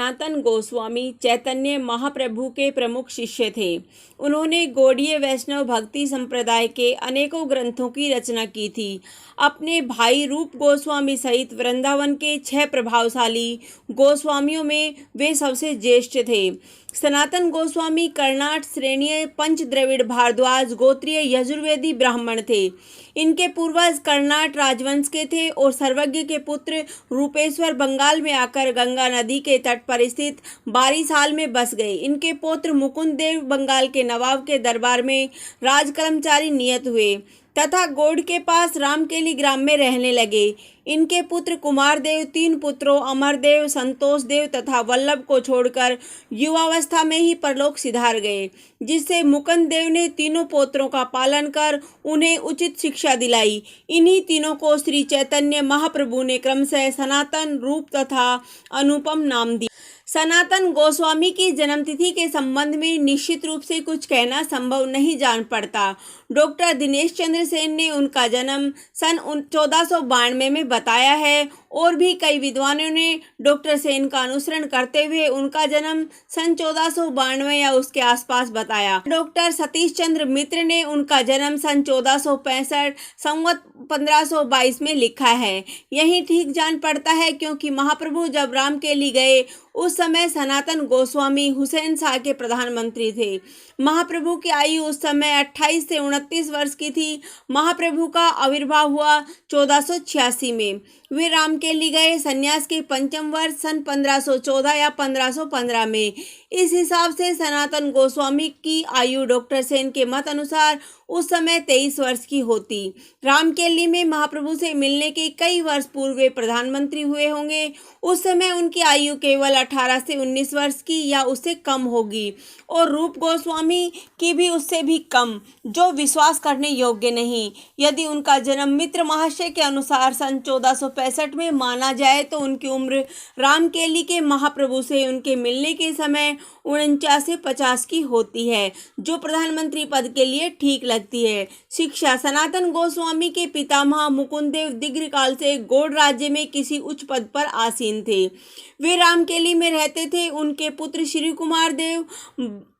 सनातन गोस्वामी चैतन्य महाप्रभु के प्रमुख शिष्य थे। उन्होंने गौड़ीय वैष्णव भक्ति संप्रदाय के अनेकों ग्रंथों की रचना की थी। अपने भाई रूप गोस्वामी सहित वृंदावन के 6 प्रभावशाली गोस्वामियों में वे सबसे ज्येष्ठ थे। सनातन गोस्वामी कर्नाट श्रेणीय पंच द्रविड़ भारद्वाज गोत्रीय यजुर्वेदी ब्राह्मण थे। इनके पूर्वज कर्नाट राजवंश के थे और सर्वज्ञ के पुत्र रूपेश्वर बंगाल में आकर गंगा नदी के तट पर स्थित बारिसाल में बस गए। इनके पौत्र मुकुंद देव बंगाल के नवाब के दरबार में राज कर्मचारी नियत हुए तथा गौड़ के पास रामकेली ग्राम में रहने लगे। इनके पुत्र कुमार देव 3 पुत्रों अमरदेव, संतोष देव तथा वल्लभ को छोड़कर युवावस्था में ही परलोक सिधार गए, जिससे मुकुंद देव ने तीनों पौत्रों का पालन कर उन्हें उचित शिक्षा दिलाई। इन्हीं तीनों को श्री चैतन्य महाप्रभु ने क्रमशः सनातन, रूप तथा अनुपम नाम दिया। सनातन गोस्वामी की जन्मतिथि के संबंध में निश्चित रूप से कुछ कहना संभव नहीं जान पड़ता। डॉक्टर दिनेश चंद्र सेन ने उनका जन्म सन 1492 में बताया है और भी कई विद्वानों ने डॉक्टर सेन का अनुसरण करते हुए उनका जन्म सन 1492 या उसके आसपास बताया। डॉक्टर सतीश चंद्र मित्र ने उनका जन्म सन 1465 संवत 1522 में लिखा है। यही ठीक जान पड़ता है क्योंकि महाप्रभु जब रामकेली गए उस समय सनातन गोस्वामी हुसैन शाह के प्रधानमंत्री थे। महाप्रभु की आयु उस समय 28 से 29 वर्ष की थी। महाप्रभु का आविर्भाव हुआ 1486 में। वे रामकेली गए सन्यास के 5वें वर्ष सन 1514 या 1515 में। इस हिसाब से सनातन गोस्वामी की आयु डॉक्टर सेन के मत अनुसार उस समय 23 वर्ष की होती। रामकेली में महाप्रभु से मिलने के कई वर्ष पूर्व वे प्रधानमंत्री हुए होंगे। उस समय उनकी आयु केवल 18 से 19 वर्ष की या उससे कम होगी और रूप गोस्वामी की भी उससे भी कम, जो विश्वास करने योग्य नहीं। यदि उनका जन्म मित्र महाशय के अनुसार सन 1465 में माना जाए तो उनकी उम्र रामकेली के महाप्रभु से उनके मिलने के समय 49 से 50 की होती है, जो प्रधानमंत्री पद के लिए ठीक लगती है। शिक्षा सनातन गोस्वामी के पितामह मुकुंददेव दीर्घकाल से गौड़ राज्य में किसी उच्च पद पर आसीन थे। वे रामकेली में रहते थे। उनके पुत्र श्री कुमार देव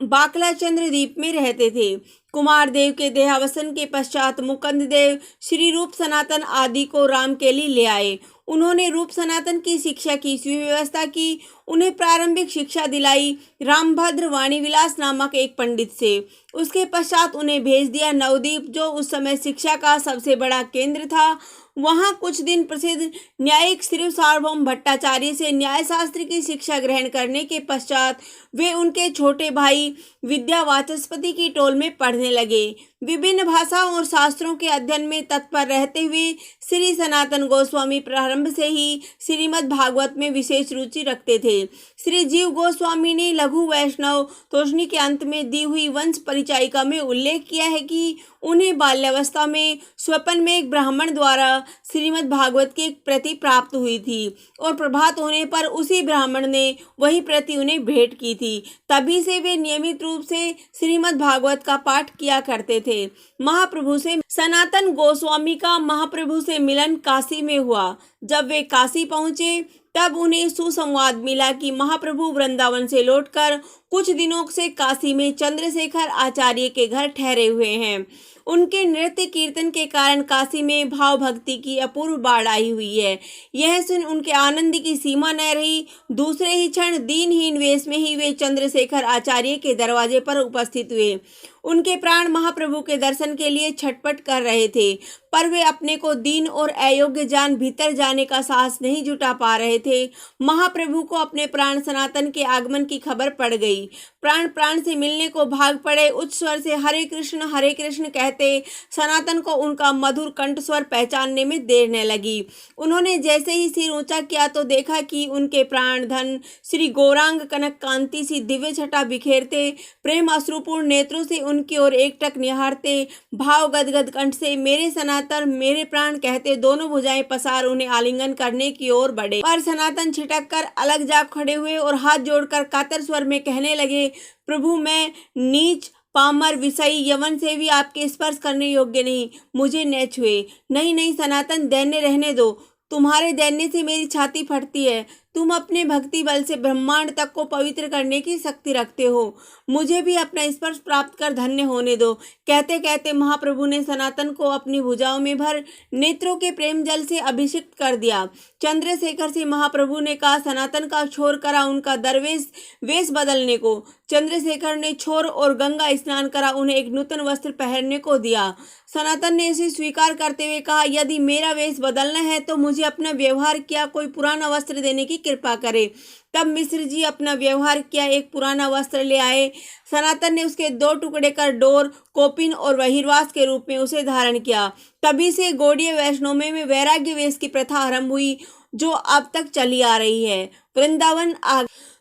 बाकला चंद्र द्वीप में रहते थे। कुमार देव के देहावसान के पश्चात मुकुंद देव श्री रूप सनातन आदि को रामकेली ले आए। उन्होंने रूप सनातन की शिक्षा की सुव्यवस्था की। उन्हें प्रारंभिक शिक्षा दिलाई रामभद्र वाणीविलास नामक एक पंडित से। उसके पश्चात उन्हें भेज दिया नवद्वीप, जो उस समय शिक्षा का सबसे बड़ा केंद्र था। वहां कुछ दिन प्रसिद्ध न्यायिक श्री सार्वभौम भट्टाचार्य से न्यायशास्त्र की शिक्षा ग्रहण करने के पश्चात वे उनके छोटे भाई विद्या वाचस्पति की टोल में पढ़ने लगे। विभिन्न भाषाओं और शास्त्रों के अध्ययन में तत्पर रहते हुए श्री सनातन गोस्वामी प्रारंभ से ही श्रीमद् भागवत में विशेष रुचि रखते थे। श्री जीव गोस्वामी ने लघु वैष्णव तोषणी के अंत में दी हुई वंश परिचायिका में उल्लेख किया है कि उन्हें बाल्यावस्था में स्वप्न में एक ब्राह्मण द्वारा श्रीमद् भागवत की एक प्रति प्राप्त हुई थी और प्रभात होने पर उसी ब्राह्मण ने वही प्रति उन्हें भेंट की थी। तभी से वे नियमित रूप से श्रीमद् भागवत का पाठ किया करते थे। महाप्रभु से सनातन गोस्वामी का महाप्रभु से मिलन काशी में हुआ। जब वे काशी पहुंचे तब उन्हें सुसंवाद मिला कि महाप्रभु वृंदावन से लौटकर कुछ दिनों से काशी में चंद्रशेखर आचार्य के घर ठहरे हुए हैं। उनके नृत्य कीर्तन के कारण काशी में भाव भक्ति की अपूर्व बाढ़ आई हुई है। यह सुन उनके आनंद की सीमा न रही। दूसरे ही क्षण दीनहीन वेश में ही वे चंद्रशेखर आचार्य के दरवाजे पर उपस्थित हुए। उनके प्राण महाप्रभु के दर्शन के लिए छटपट कर रहे थे, पर वे अपने को दीन और अयोग्य जान भीतर जाने का साहस नहीं जुटा पा रहे थे। महाप्रभु को अपने प्राण सनातन के आगमन की खबर पड़ गई। प्राण प्राण से मिलने को भाग पड़े। उच्च स्वर से हरे कृष्ण कहते सनातन को उनका मधुर कंठ स्वर पहचानने में देर न लगी। उन्होंने जैसे ही सिर ऊंचा किया तो देखा कि उनके प्राण धन श्री गौरांग कनक कांति सी दिव्य छटा बिखेरते प्रेम अश्रुपूर्ण नेत्रों से उनकी ओर एकटक निहारते भाव गदगद कंठ से मेरे सनातन मेरे प्राण कहते दोनों भुजाएं पसार उन्हें आलिंगन करने की ओर बढ़े। पर सनातन छिटक कर अलग जा खड़े हुए और हाथ जोड़कर कातर स्वर में कहने लगे, प्रभु मैं नीच पामर विषयी यवन से भी आपके स्पर्श करने योग्य नहीं, मुझे न छुए। नहीं सनातन, दैन्य रहने दो। तुम्हारे दैन्य से मेरी छाती फटती है। तुम अपने भक्ति बल से ब्रह्मांड तक को पवित्र करने की शक्ति रखते हो। मुझे भी अपना स्पर्श प्राप्त कर धन्य होने दो। कहते कहते महाप्रभु ने सनातन को अपनी भुजाओं में भर नेत्रों के प्रेम जल से अभिषिक्त कर दिया। चंद्रशेखर से महाप्रभु ने कहा, सनातन का छोर करा उनका दरवेश वेश बदलने को। चंद्रशेखर ने छोर और गंगा स्नान करा उन्हें एक नूतन वस्त्र पहनने को दिया। सनातन ने इसे स्वीकार करते हुए कहा, यदि मेरा वेश बदलना है तो मुझे अपना व्यवहार किया कोई पुराना वस्त्र देने की कृपा करे। तब मिश्र जी अपना व्यवहार किया एक पुराना वस्त्र ले आए। सनातन ने उसके 2 टुकड़े कर डोर, कोपिन और बहिर्वास के रूप में उसे धारण किया। तभी से गौड़ीय वैष्णव में वैराग्य वेश की प्रथा आरंभ हुई, जो अब तक चली आ रही है। वृंदावन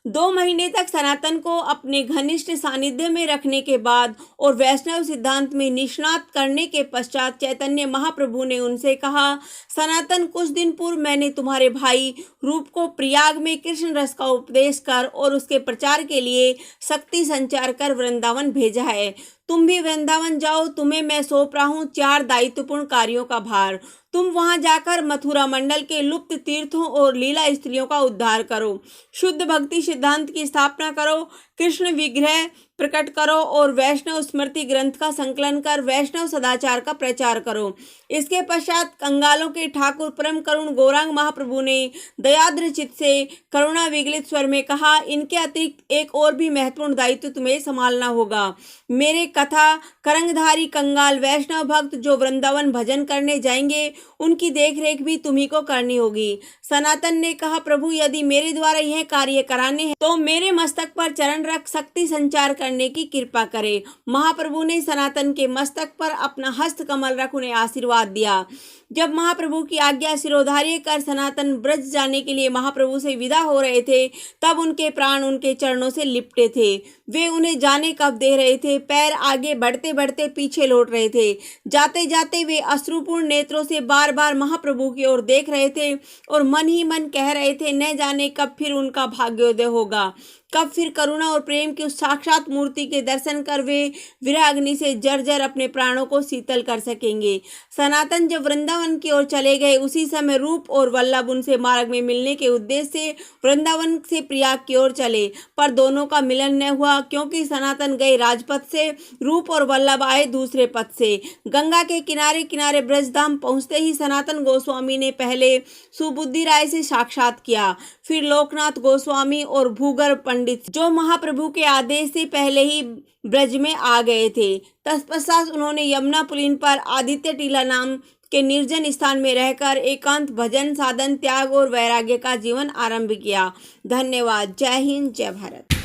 2 महीने तक सनातन को अपने घनिष्ठ सानिध्य में रखने के बाद और वैष्णव सिद्धांत में निष्णात करने के पश्चात चैतन्य महाप्रभु ने उनसे कहा, सनातन, कुछ दिन पूर्व मैंने तुम्हारे भाई रूप को प्रयाग में कृष्ण रस का उपदेश कर और उसके प्रचार के लिए शक्ति संचार कर वृंदावन भेजा है। तुम भी वृंदावन जाओ, तुम्हें मैं सौंप रहा हूँ 4 दायित्वपूर्ण कार्यों का भार। तुम वहां जाकर मथुरा मंडल के लुप्त तीर्थों और लीला स्त्रियों का उद्धार करो, शुद्ध भक्ति सिद्धांत की स्थापना करो, कृष्ण विग्रह प्रकट करो और वैष्णव स्मृति ग्रंथ का संकलन कर वैष्णव सदाचार का प्रचार करो। इसके पश्चात कंगालों के ठाकुर परम करुण गौरांग महाप्रभु ने दयाद्र चित्त से करुणा विगलित स्वर में कहा, इनके अतिरिक्त एक और भी महत्वपूर्ण दायित्व तुम्हें संभालना होगा। मेरे कथा करंगधारी कंगाल वैष्णव भक्त जो वृंदावन भजन करने जाएंगे, उनकी देखरेख भी तुम्ही को करनी होगी। सनातन ने कहा, प्रभु, यदि मेरे द्वारा यह कार्य कराने हैं तो मेरे मस्तक पर चरण रख शक्ति संचार करने की कृपा करे। महाप्रभु ने सनातन के मस्तक पर अपना हस्त कमल रख उन्हें आशीर्वाद दिया। जब महाप्रभु की आज्ञा सिरोधार्य कर सनातन ब्रज जाने के लिए महाप्रभु से विदा हो रहे थे, तब उनके प्राण उनके चरणों से लिपटे थे। वे उन्हें जाने कब दे रहे थे। पैर आगे बढ़ते बढ़ते पीछे लौट रहे थे। जाते जाते वे अश्रुपूर्ण नेत्रों से बार बार महाप्रभु की ओर देख रहे थे और मन ही मन कह रहे थे, न जाने कब फिर उनका भाग्योदय होगा, कब फिर करुणा और प्रेम की उस साक्षात मूर्ति के दर्शन कर वे विरह अग्नि से जर्जर अपने प्राणों को शीतल कर सकेंगे। सनातन जब वृंदावन की ओर चले गए, उसी समय रूप और वल्लभ उनसे मार्ग में मिलने के उद्देश्य से वृंदावन से प्रयाग की ओर चले, पर दोनों का मिलन न हुआ, क्योंकि सनातन गए राजपथ से, रूप और वल्लभ आए दूसरे पथ से। गंगा के किनारे किनारे ब्रजधाम पहुंचते ही सनातन गोस्वामी ने पहले सुबुद्धि राय से साक्षात किया, फिर लोकनाथ गोस्वामी और भूगर्भ पंडित जो महाप्रभु के आदेश से पहले ही ब्रज में आ गए थे। तत्पश्चात उन्होंने यमुना पुलिन पर आदित्य टीला नाम के निर्जन स्थान में रहकर एकांत भजन, साधन, त्याग और वैराग्य का जीवन आरंभ किया। धन्यवाद। जय हिंद, जय भारत।